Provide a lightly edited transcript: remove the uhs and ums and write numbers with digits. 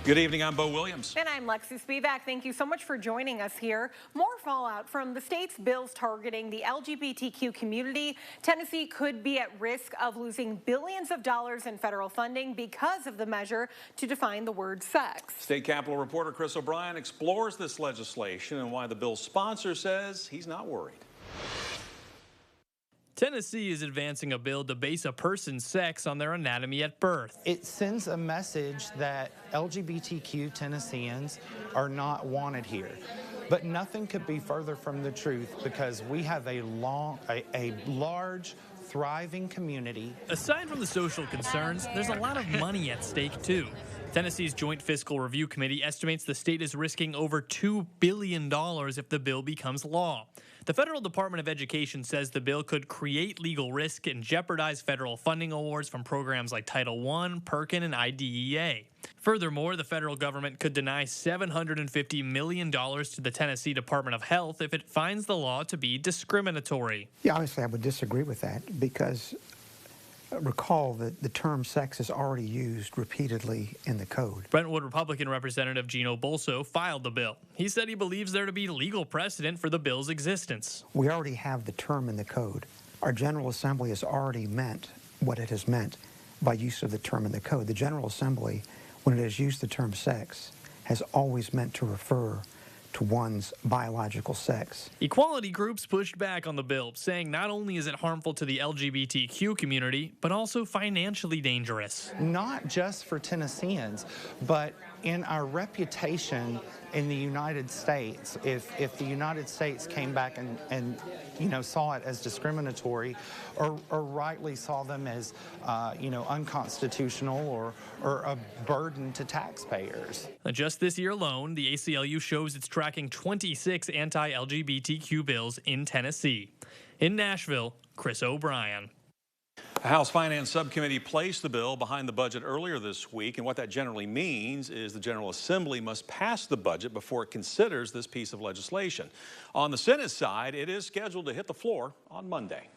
Good evening, I'm Bo Williams. And I'm Lexi Spivak. Thank you so much for joining us here. More fallout from the state's bills targeting the LGBTQ community. Tennessee could be at risk of losing billions of dollars in federal funding because of the measure to define the word sex. State Capitol reporter Chris O'Brien explores this legislation and why the bill's sponsor says he's not worried. Tennessee is advancing a bill to base a person's sex on their anatomy at birth. It sends a message that LGBTQ Tennesseans are not wanted here. But nothing could be further from the truth because we have a large, thriving community. Aside from the social concerns, there's a lot of money at stake, too. Tennessee's Joint Fiscal Review Committee estimates the state is risking over $2 billion if the bill becomes law. The Federal Department of Education says the bill could create legal risk and jeopardize federal funding awards from programs like Title I, Perkin, and IDEA. Furthermore, the federal government could deny $750 million to the Tennessee Department of Health if it finds the law to be discriminatory. Yeah, honestly, I would disagree with that because recall that the term sex is already used repeatedly in the code. Brentwood Republican Representative Gino Bolso filed the bill. He said he believes there to be legal precedent for the bill's existence. We already have the term in the code. Our General Assembly has already meant what it has meant by use of the term in the code. The General Assembly, when it has used the term sex, has always meant to refer to one's biological sex. Equality groups pushed back on the bill, saying not only is it harmful to the LGBTQ community, but also financially dangerous. Not just for Tennesseans, but in our reputation in the United States. If the United States came back and saw it as discriminatory or rightly saw them as unconstitutional or a burden to taxpayers. Just this year alone, the ACLU shows it's tracking 26 anti-LGBTQ bills in Tennessee. In Nashville, Chris O'Brien. The House Finance Subcommittee placed the bill behind the budget earlier this week, and what that generally means is the General Assembly must pass the budget before it considers this piece of legislation. On the Senate side, it is scheduled to hit the floor on Monday.